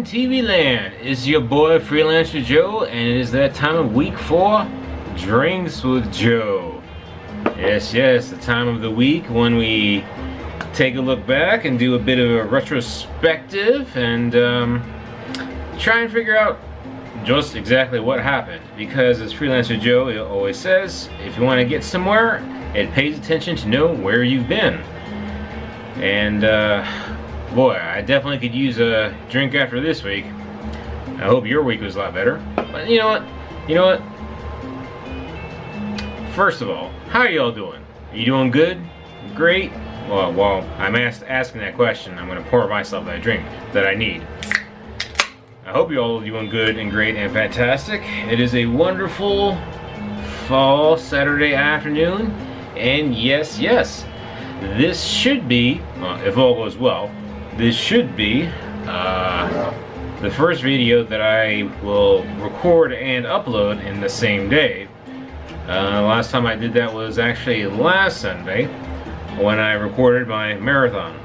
TV land? It's your boy Freelancer Joe, and it is that time of week for Drinks with Joe. Yes, the time of the week when we take a look back and do a bit of a retrospective and try and figure out just exactly what happened. Because as Freelancer Joe always says, if you want to get somewhere, it pays attention to know where you've been. And boy, I definitely could use a drink after this week. I hope your week was a lot better. But you know what? First of all, how are y'all doing? Are you doing good? Great? Well, while I'm asking that question, I'm going to pour myself that drink that I need. I hope you all are doing good and great and fantastic. It is a wonderful fall Saturday afternoon, and yes, this should be, if all goes well, this should be the first video that I will record and upload in the same day. Last time I did that was actually last Sunday when I recorded my marathon.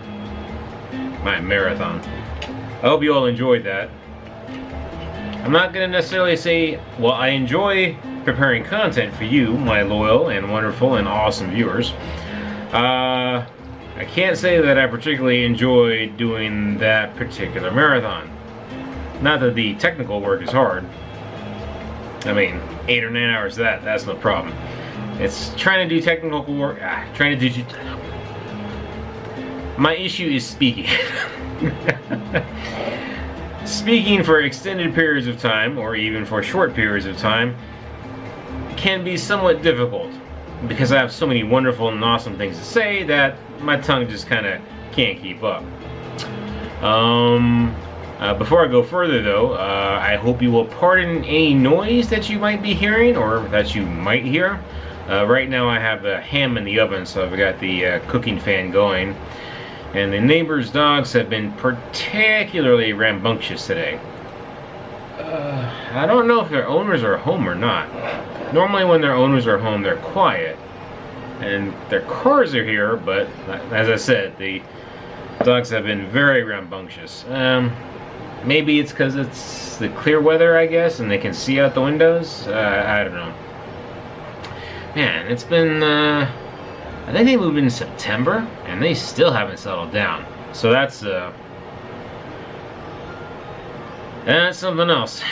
I hope you all enjoyed that. I'm not going to necessarily say, well, I enjoy preparing content for you, my loyal and wonderful and awesome viewers. I can't say that I particularly enjoy doing that particular marathon. Not that the technical work is hard. I mean, 8 or 9 hours that's no problem. It's trying to do technical work, my issue is speaking. Speaking for extended periods of time, or even for short periods of time, can be somewhat difficult. Because I have so many wonderful and awesome things to say that my tongue just kind of can't keep up. Before I go further though, I hope you will pardon any noise that you might be hearing or that you might hear. Right now I have the ham in the oven, so I've got the cooking fan going. And the neighbor's dogs have been particularly rambunctious today. I don't know if their owners are home or not. Normally when their owners are home, they're quiet. And their cars are here, but as I said, the dogs have been very rambunctious. Maybe it's because it's the clear weather, I guess, and they can see out the windows. I don't know. Man, it's been, I think they moved in September, and they still haven't settled down. So that's something else.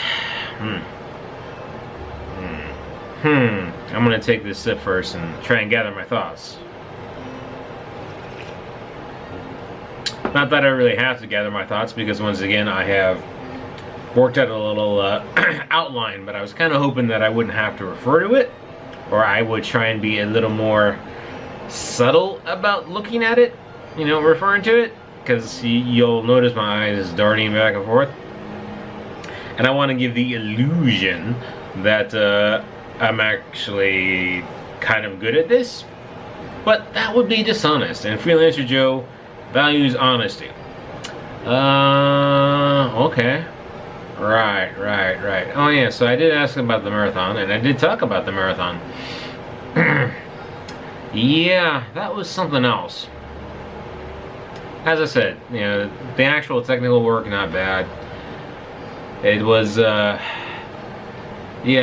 I'm gonna take this sip first and try and gather my thoughts. Not that I really have to gather my thoughts, because once again I have worked out a little outline, but I was kind of hoping that I wouldn't have to refer to it, or I would try and be a little more subtle about looking at it, you know, referring to it, because you'll notice my eyes darting back and forth. And I want to give the illusion that I'm actually kind of good at this, but that would be dishonest, and Freelancer Joe values honesty. Okay. Right. Oh yeah, so I did ask about the marathon, and I did talk about the marathon. Yeah, that was something else. As I said, you know, the actual technical work, not bad. It was, yeah,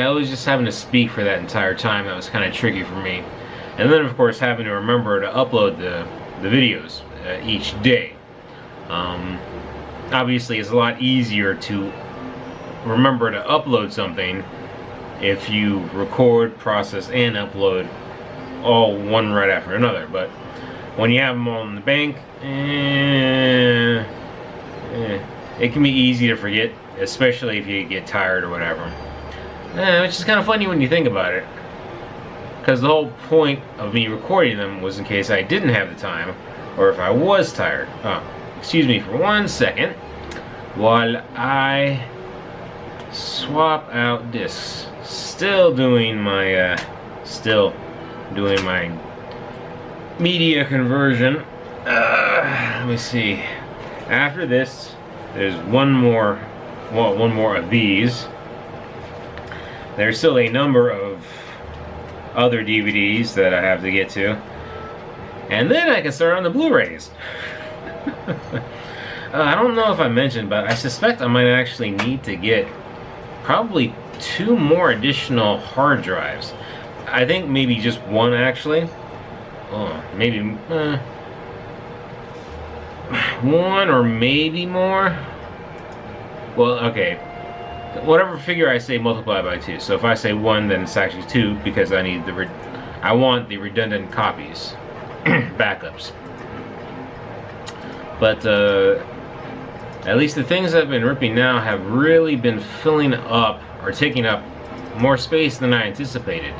I was just having to speak for that entire time. That was kind of tricky for me. And then, of course, having to remember to upload the videos each day. Obviously, it's a lot easier to remember to upload something if you record, process, and upload all one right after another. But when you have them all in the bank, it can be easy to forget, especially if you get tired or whatever. Which is kind of funny when you think about it, because the whole point of me recording them was in case I didn't have the time, or if I was tired. Excuse me for 1 second while I swap out discs. Still doing my media conversion. Let me see. After this, there's one more of these. There's still a number of other DVDs that I have to get to. And then I can start on the Blu-rays. I don't know if I mentioned, but I suspect I might actually need to get probably 2 more additional hard drives. I think maybe just one actually. Oh, maybe 1 or maybe more. Well, okay. Whatever figure I say, multiply by 2. So if I say 1, then it's actually 2 because I need I want the redundant copies, backups. But at least the things I've been ripping now have really been filling up or taking up more space than I anticipated.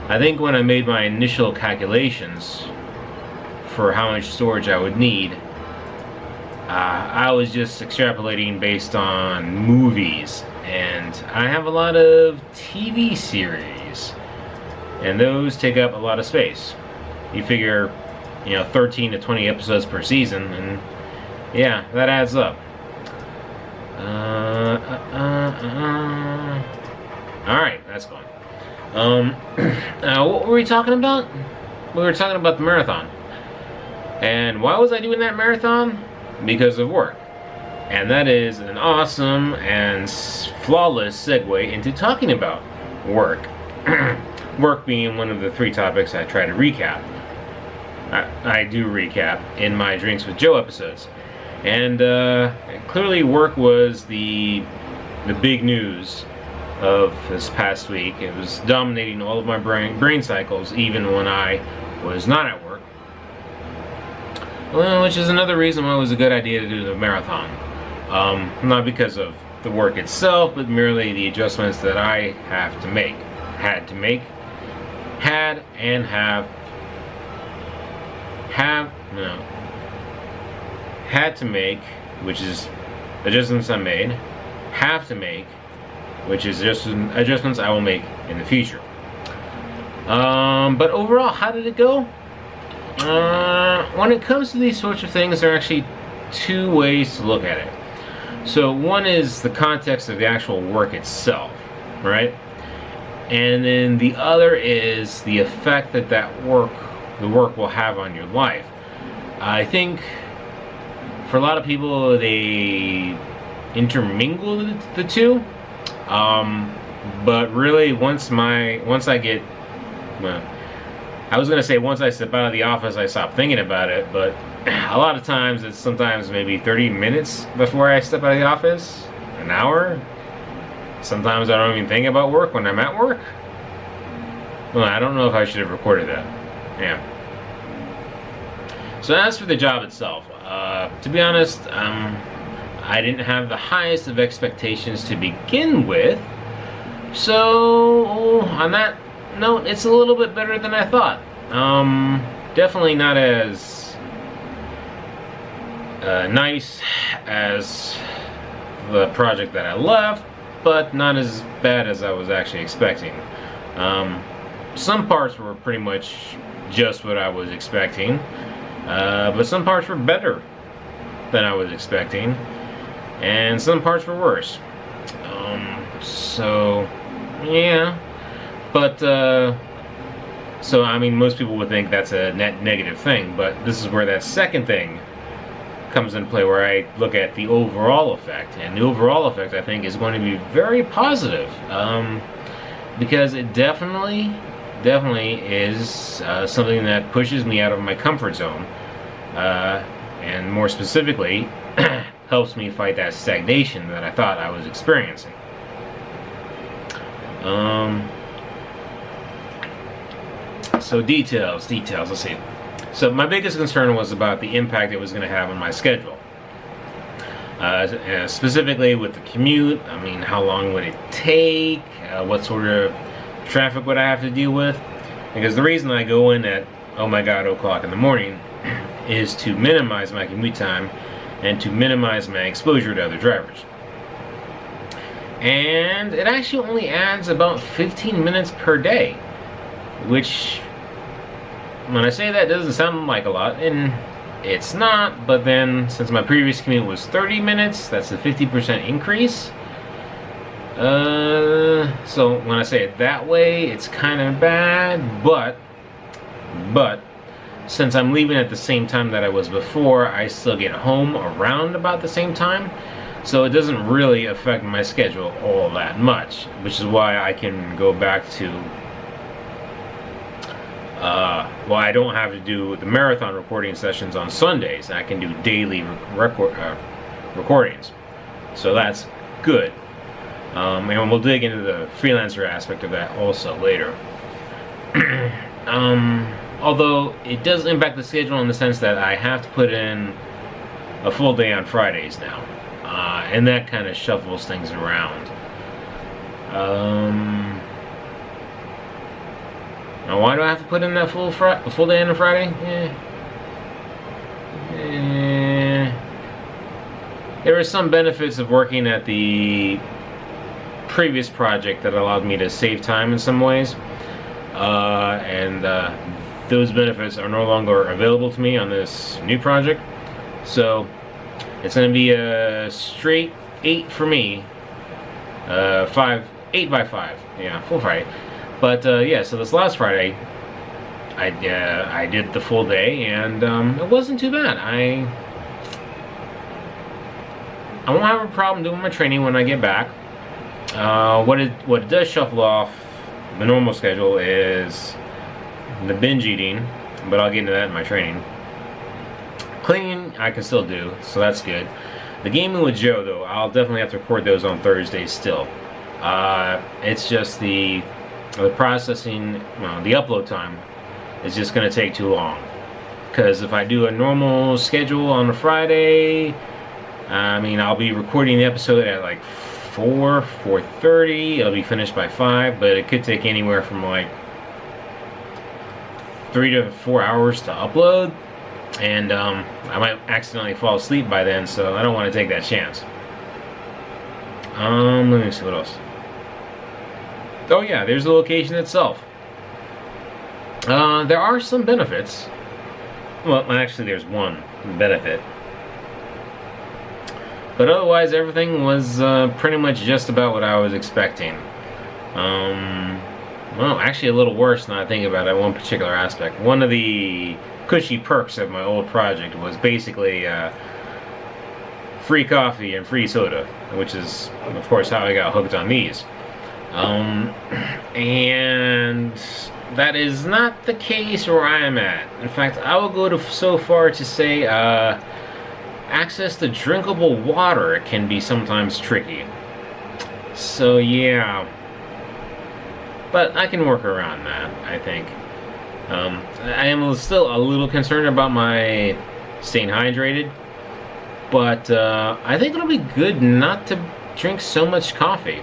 I think when I made my initial calculations for how much storage I would need, I was just extrapolating based on movies, and I have a lot of TV series, and those take up a lot of space. You figure, 13 to 20 episodes per season, and yeah, that adds up. Alright, that's gone. What were we talking about? We were talking about the marathon. And why was I doing that marathon? Because of work. And that is an awesome and flawless segue into talking about work. Work being one of the 3 topics I try to recap. I do recap in my Drinks with Joe episodes. And clearly work was the big news of this past week. It was dominating all of my brain cycles, even when I was not at work. Well, which is another reason why it was a good idea to do the marathon. Not because of the work itself, but merely the adjustments that I had to make, which is adjustments I made, have to make, which is just adjustments I will make in the future. But overall, how did it go? When it comes to these sorts of things, there are actually 2 ways to look at it. So one is the context of the actual work itself, right? And then the other is the effect that the work will have on your life. I think for a lot of people, they intermingle the 2. But really, once I get, well, I was gonna say once I step out of the office, I stop thinking about it. But a lot of times, it's sometimes maybe 30 minutes before I step out of the office, an hour. Sometimes I don't even think about work when I'm at work. Well, I don't know if I should have recorded that. Yeah. So as for the job itself, to be honest, I didn't have the highest of expectations to begin with. So on that note, it's a little bit better than I thought. Definitely not as nice as the project that I left, but not as bad as I was actually expecting. Some parts were pretty much just what I was expecting, but some parts were better than I was expecting, and some parts were worse. So yeah, but so I mean, most people would think that's a net negative thing, but this is where that second thing comes into play, where I look at the overall effect, and the overall effect I think is going to be very positive, because it definitely is something that pushes me out of my comfort zone, and more specifically helps me fight that stagnation that I thought I was experiencing. So details, let's see. So my biggest concern was about the impact it was going to have on my schedule. Specifically with the commute, I mean, how long would it take? What sort of traffic would I have to deal with? Because the reason I go in at, oh my god, 0 o'clock in the morning is to minimize my commute time and to minimize my exposure to other drivers. And it actually only adds about 15 minutes per day, which, when I say that, doesn't sound like a lot, and it's not, but then since my previous commute was 30 minutes, that's a 50% increase. So when I say it that way, it's kind of bad, but since I'm leaving at the same time that I was before, I still get home around about the same time. So it doesn't really affect my schedule all that much, which is why I can go back to, well, I don't have to do the marathon recording sessions on Sundays. I can do daily recordings. So that's good. And we'll dig into the freelancer aspect of that also later. Although it does impact the schedule in the sense that I have to put in a full day on Fridays now. And that kind of shuffles things around. Now, why do I have to put in that full day on a Friday? There are some benefits of working at the previous project that allowed me to save time in some ways. Those benefits are no longer available to me on this new project. So it's going to be a straight 8 for me. 8 by 5. Yeah, full Friday. But yeah, so this last Friday, I did the full day, and it wasn't too bad. I won't have a problem doing my training when I get back. What it does shuffle off the normal schedule is the binge eating, but I'll get into that in my training. Cleaning I can still do, so that's good. The gaming with Joe, though, I'll definitely have to record those on Thursdays still. It's just the processing, well, the upload time is just going to take too long. Because if I do a normal schedule on a Friday, I mean, I'll be recording the episode at like 4:30. It'll be finished by 5, but it could take anywhere from like 3 to 4 hours to upload. And I might accidentally fall asleep by then, so I don't want to take that chance. Let me see what else. Oh yeah, there's the location itself. There are some benefits. Well, actually there's one benefit. But otherwise everything was pretty much just about what I was expecting. Well, actually a little worse now I think about it, one particular aspect. One of the cushy perks of my old project was basically free coffee and free soda, which is, of course, how I got hooked on these. And that is not the case where I am at. In fact, I will go so far to say access to drinkable water can be sometimes tricky. So yeah, but I can work around that, I think. I am still a little concerned about my staying hydrated, but I think it'll be good not to drink so much coffee.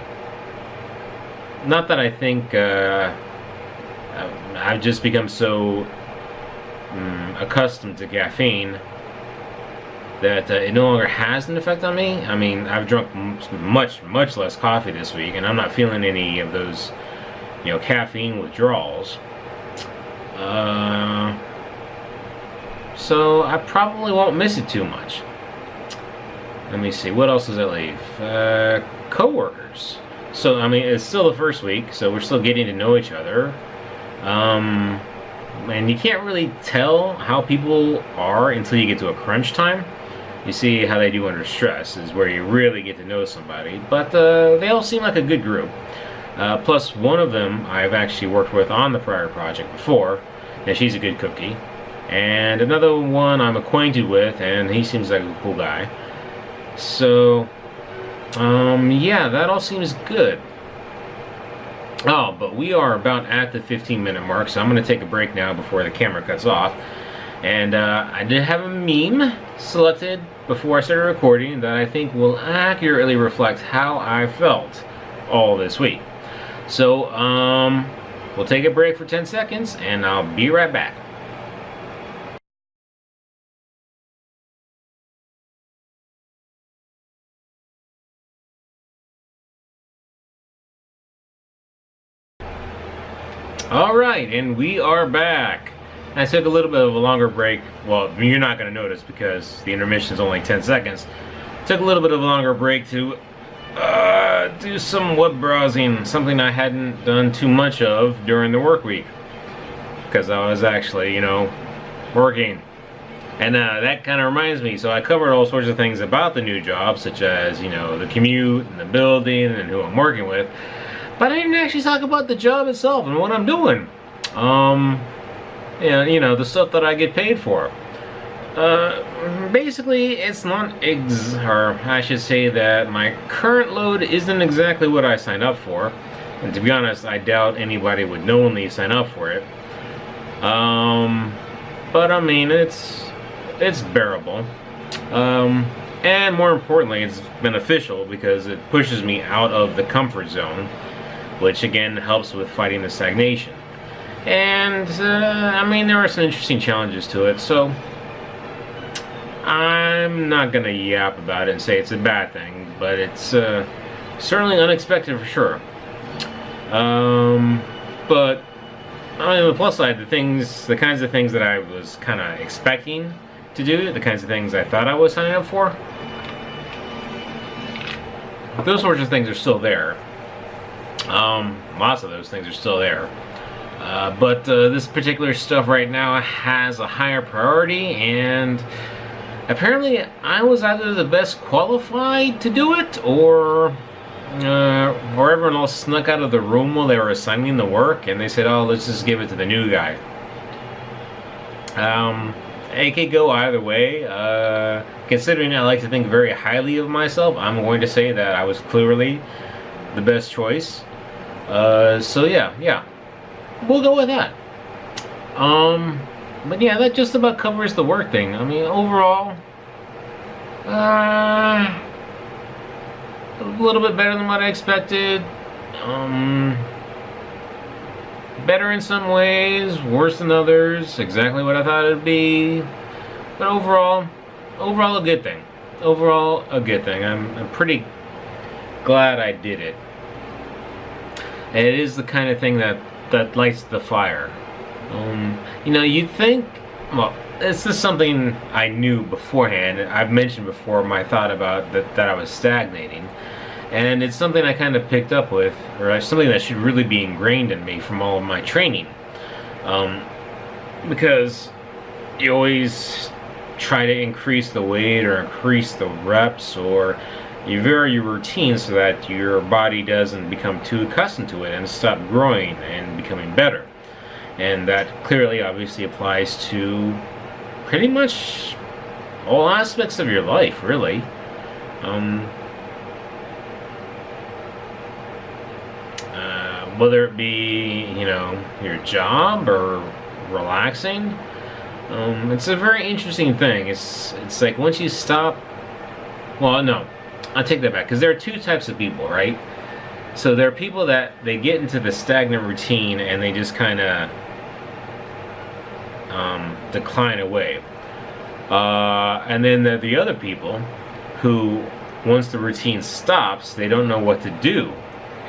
Not that I think I've just become so accustomed to caffeine that it no longer has an effect on me. I mean, I've drunk much less coffee this week, and I'm not feeling any of those, caffeine withdrawals. So I probably won't miss it too much. Let me see, what else does it leave? Co-workers. So, I mean, it's still the first week, so we're still getting to know each other. And you can't really tell how people are until you get to a crunch time. You see how they do under stress is where you really get to know somebody. But they all seem like a good group. Plus, one of them I've actually worked with on the prior project before, and she's a good cookie. And another one I'm acquainted with, and he seems like a cool guy. So, yeah, that all seems good. Oh, but we are about at the 15-minute mark, so I'm going to take a break now before the camera cuts off. And I did have a meme selected before I started recording that I think will accurately reflect how I felt all this week. So, we'll take a break for 10 seconds, and I'll be right back. Alright, and we are back. I took a little bit of a longer break. Well, you're not going to notice because the intermission is only 10 seconds. Took a little bit of a longer break to do some web browsing, something I hadn't done too much of during the work week. Because I was actually, working. And that kind of reminds me, so I covered all sorts of things about the new job, such as, you know, the commute and the building and who I'm working with. But I didn't actually talk about the job itself and what I'm doing. And, you know, the stuff that I get paid for. Basically, it's not or I should say that my current load isn't exactly what I signed up for. And to be honest, I doubt anybody would knowingly sign up for it. But I mean, it's bearable. And more importantly, it's beneficial because it pushes me out of the comfort zone, which again helps with fighting the stagnation. And I mean, there are some interesting challenges to it, so I'm not gonna yap about it and say it's a bad thing, but it's certainly unexpected for sure. But on the plus side, the kinds of things that I was kind of expecting to do, the kinds of things I thought I was signing up for, those sorts of things are still there. Lots of those things are still there. But this particular stuff right now has a higher priority, and apparently I was either the best qualified to do it, or everyone else snuck out of the room while they were assigning the work, and they said, oh, let's just give it to the new guy. It could go either way. Considering I like to think very highly of myself, I'm going to say that I was clearly the best choice. So yeah, we'll go with that. But yeah, that just about covers the work thing. I mean, overall, a little bit better than what I expected. Better in some ways, worse than others. Exactly what I thought it'd be. But overall a good thing. Overall, a good thing. I'm pretty glad I did it. And it is the kind of thing that lights the fire. You know, you'd think, well, this is something I knew beforehand. I've mentioned before my thought about that I was stagnating. And it's something I kind of picked up with, or something that should really be ingrained in me from all of my training. Because you always try to increase the weight or increase the reps, or you vary your routine so that your body doesn't become too accustomed to it and stop growing and becoming better. And that clearly obviously applies to pretty much all aspects of your life, really. Whether it be, you know, your job or relaxing, it's a very interesting thing. It's like once you stop, well, no, I'll take that back, because there are two types of people, right? So there are people that they get into the stagnant routine and they just kind of decline away. And then there are the other people who, once the routine stops, they don't know what to do,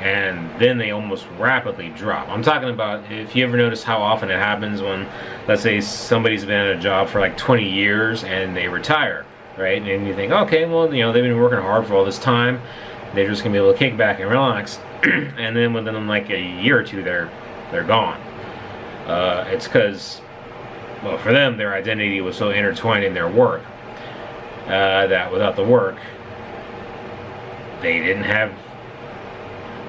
and then they almost rapidly drop. I'm talking about, if you ever notice how often it happens when, let's say, somebody's been at a job for like 20 years and they retire, right? And you think, okay, well, you know, they've been working hard for all this time, they're just gonna be able to kick back and relax. And then within like a year or two, they're gone. It's because, well, for them, their identity was so intertwined in their work that without the work, they didn't have,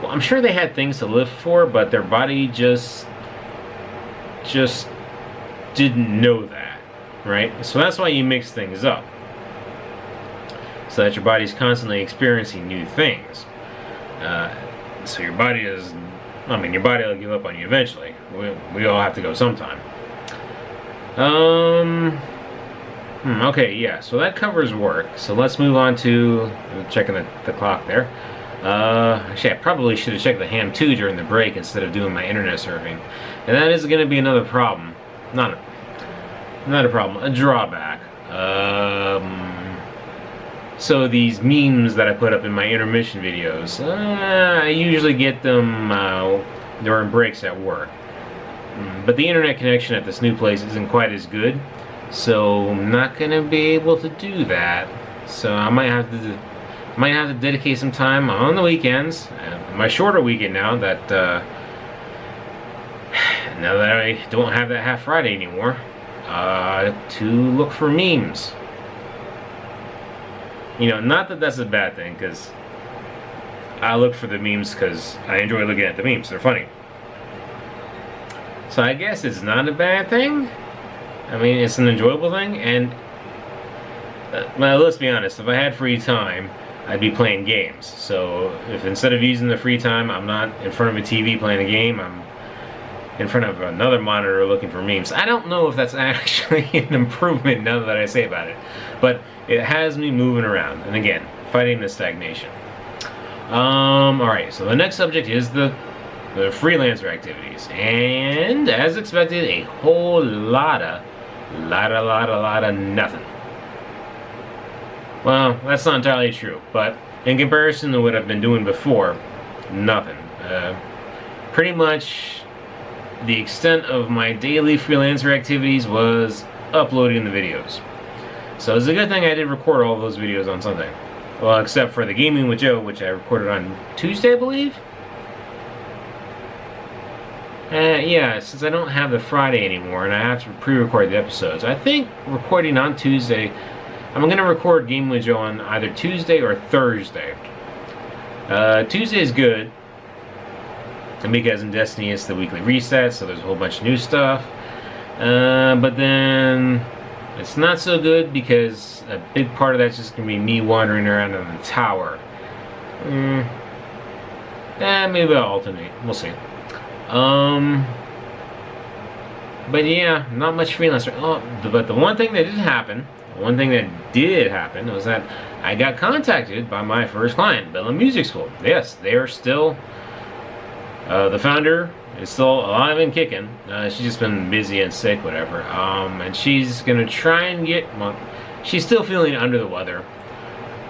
well, I'm sure they had things to live for, but their body just didn't know that, right? So that's why you mix things up, so that your body's constantly experiencing new things. So your body is, I mean, your body will give up on you eventually. We all have to go sometime. Okay, yeah, so that covers work. So let's move on to checking the clock there. Actually, I probably should have checked the ham too during the break instead of doing my internet surfing. And that is going to be another problem. Not a problem, a drawback. So these memes that I put up in my intermission videos, I usually get them during breaks at work. But the internet connection at this new place isn't quite as good, so I'm not going to be able to do that. So I might have to dedicate some time on the weekends, my shorter weekend now that I don't have that half Friday anymore. to look for memes. You know, not that that's a bad thing, because I look for the memes because I enjoy looking at the memes. They're funny. So I guess it's not a bad thing. I mean, it's an enjoyable thing, and well, let's be honest, if I had free time, I'd be playing games. So if instead of using the free time, I'm not in front of a TV playing a game, I'm in front of another monitor looking for memes. I don't know if that's actually an improvement now that I say about it, but it has me moving around, and again, fighting the stagnation. Alright, so the next subject is the freelancer activities, and as expected, a whole lot of nothing. Well, that's not entirely true, but in comparison to what I've been doing before, nothing. Pretty much the extent of my daily freelancer activities was uploading the videos. So it's a good thing I did record all those videos on Sunday. Well, except for the Gaming with Joe, which I recorded on Tuesday, I believe? Yeah, since I don't have the Friday anymore and I have to pre-record the episodes, I think recording on Tuesday, I'm going to record Gaming with Joe on either Tuesday or Thursday. Tuesday is good, and because in Destiny it's the weekly reset, so there's a whole bunch of new stuff. But then it's not so good because a big part of that's just going to be me wandering around on the tower. Maybe I'll alternate. We'll see. But yeah, not much freelancer. But the one thing that did happen, was that I got contacted by my first client, Bella Music School. Yes, they are still, the founder is still alive and kicking. She's just been busy and sick, whatever. And she's gonna try and well, she's still feeling under the weather,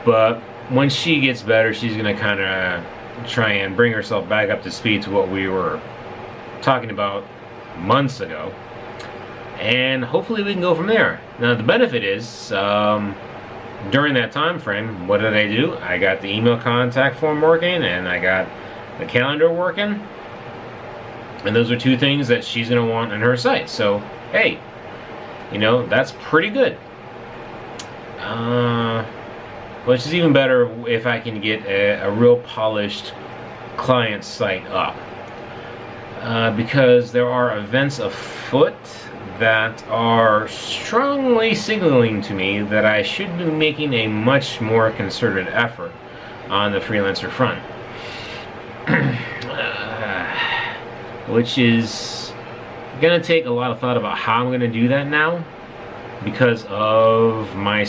but when she gets better, she's gonna kind of try and bring herself back up to speed to what we were talking about months ago, and hopefully we can go from there. Now the benefit is, during that time frame, what did I do? I got the email contact form working, and I got the calendar working, and those are two things that she's going to want on her site. So hey, you know, that's pretty good. Which is even better if I can get a real polished client site up. Because there are events afoot that are strongly signaling to me that I should be making a much more concerted effort on the freelancer front. Which is going to take a lot of thought about how I'm going to do that now, because of my...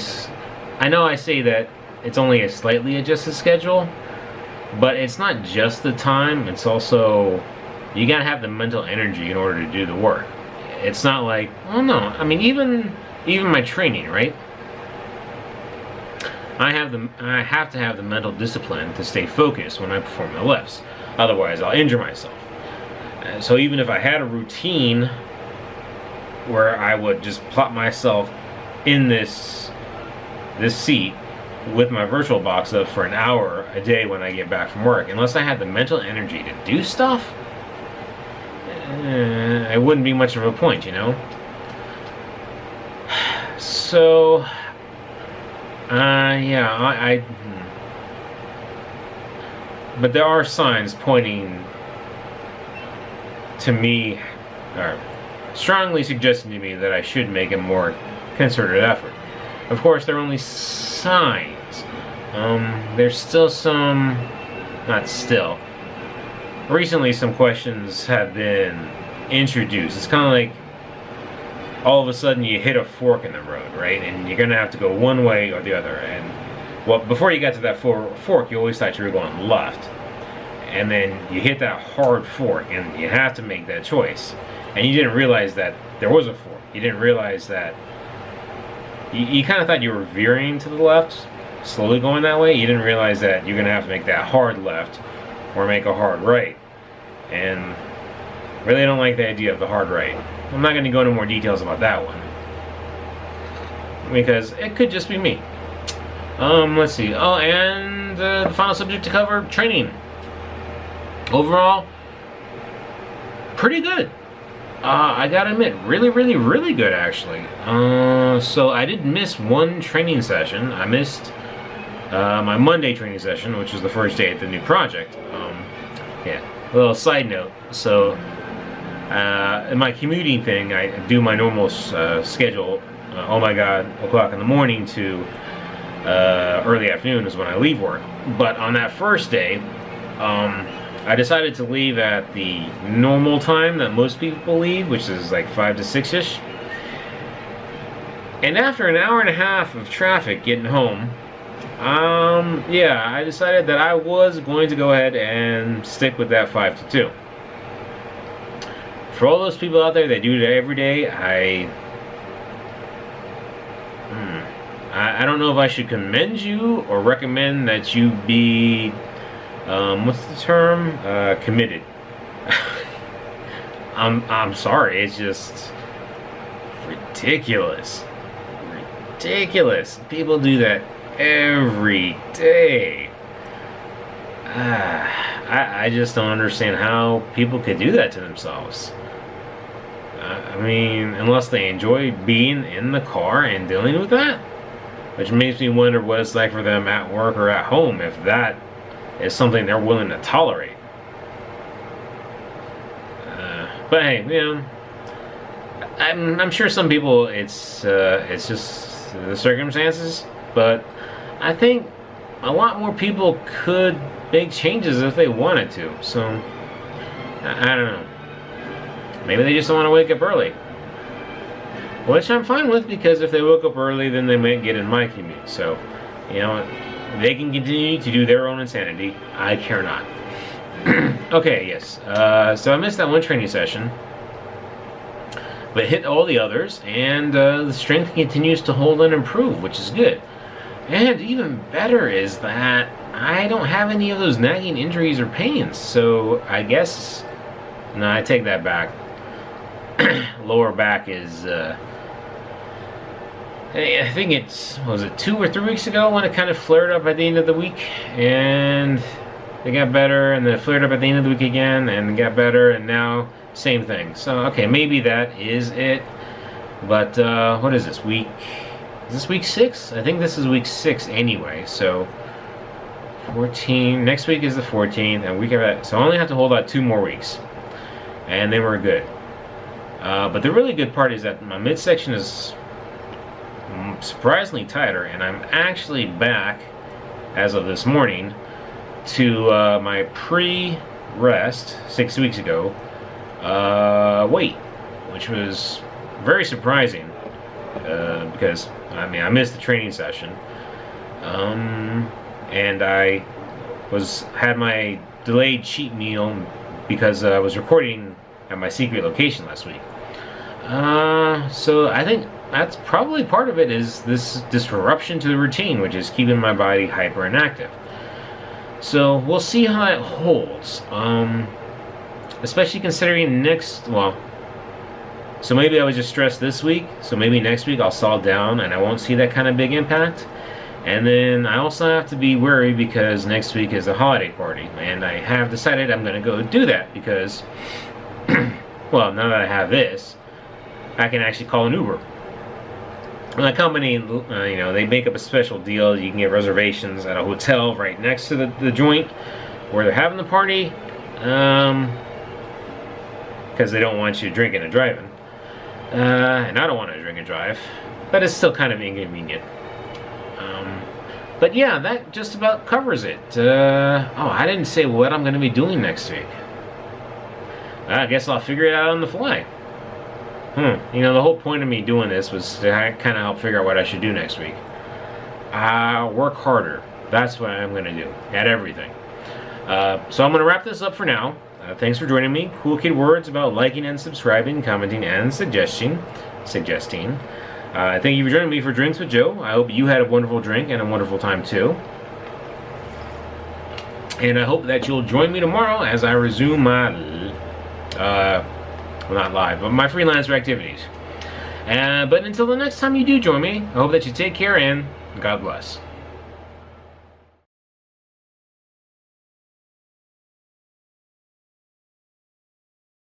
I know I say that it's only a slightly adjusted schedule, but it's not just the time, it's also... you gotta have the mental energy in order to do the work. It's not like, oh no, I mean, even my training, right? I have to have the mental discipline to stay focused when I perform the lifts. Otherwise, I'll injure myself. So even if I had a routine where I would just plop myself in this seat with my virtual box up for an hour a day when I get back from work, unless I had the mental energy to do stuff, it wouldn't be much of a point, you know? So, yeah, but there are signs pointing to me, or strongly suggesting to me that I should make a more concerted effort. Of course, they're only signs. There's still some, not still, recently some questions have been introduced. It's kind of like all of a sudden you hit a fork in the road, right? And you're going to have to go one way or the other. And well, before you got to that fork, you always thought you were going left. And then you hit that hard fork and you have to make that choice. And you didn't realize that there was a fork. You didn't realize that you kind of thought you were veering to the left, slowly going that way. You didn't realize that you're going to have to make that hard left or make a hard right. And really don't like the idea of the hard right. I'm not going to go into more details about that one, because it could just be me. Let's see. Oh, and the final subject to cover, training. Overall, pretty good. I gotta admit, really, really, really good actually. So I did miss one training session. I missed my Monday training session, which was the first day at the new project. Yeah, a little side note. So in my commuting thing, I do my normal schedule. Oh my God, o'clock in the morning to early afternoon is when I leave work. But on that first day, I decided to leave at the normal time that most people leave, which is like 5 to 6-ish. And after an hour and a half of traffic getting home, yeah, I decided that I was going to go ahead and stick with that 5 to 2. For all those people out there that do it every day, I don't know if I should commend you or recommend that you be what's the term? Committed. I'm sorry, it's just ridiculous. Ridiculous. People do that every day. I just don't understand how people could do that to themselves. I mean, unless they enjoy being in the car and dealing with that, which makes me wonder what it's like for them at work or at home if that is something they're willing to tolerate. But hey, you know, I'm sure some people it's just the circumstances, but I think a lot more people could make changes if they wanted to. So I don't know. Maybe they just don't want to wake up early, which I'm fine with, because if they woke up early, then they might get in my commute. So, you know, they can continue to do their own insanity. I care not. Okay, yes. So I missed that one training session, but hit all the others, and the strength continues to hold and improve, which is good. And even better is that I don't have any of those nagging injuries or pains. So I guess, no, I take that back. Lower back is, I think it's, was it 2 or 3 weeks ago when it kind of flared up at the end of the week, and it got better, and then it flared up at the end of the week again, and it got better, and now same thing. So okay, maybe that is it. But what is this week? Is this week 6? I think this is week 6 anyway. So 14. Next week is the 14th, and week of that. So I only have to hold out 2 more weeks, and then we're good. But the really good part is that my midsection is surprisingly tighter, and I'm actually back, as of this morning, to my pre-rest 6 weeks ago weight, which was very surprising because I mean I missed the training session, and I had my delayed cheat meal because I was recording at my secret location last week. So I think that's probably part of it, is this disruption to the routine, which is keeping my body hyper inactive. So we'll see how that holds, especially considering so maybe I was just stressed this week, so maybe next week I'll solve down and I won't see that kind of big impact. And then I also have to be worried because next week is a holiday party, and I have decided I'm going to go do that because, well, now that I have this, I can actually call an Uber. And the company, you know, they make up a special deal. You can get reservations at a hotel right next to the joint where they're having the party, because they don't want you drinking and driving. And I don't want to drink and drive, but it's still kind of inconvenient. But yeah, that just about covers it. Oh, I didn't say what I'm going to be doing next week. I guess I'll figure it out on the fly. You know, the whole point of me doing this was to kind of help figure out what I should do next week. Work harder. That's what I'm going to do at everything. So I'm going to wrap this up for now. Thanks for joining me. Cool Kid words about liking and subscribing, commenting, and suggesting. Thank you for joining me for Drinks with Joe. I hope you had a wonderful drink and a wonderful time too. And I hope that you'll join me tomorrow as I resume my, well, not live, but my freelancer activities. But until the next time you do join me, I hope that you take care and God bless.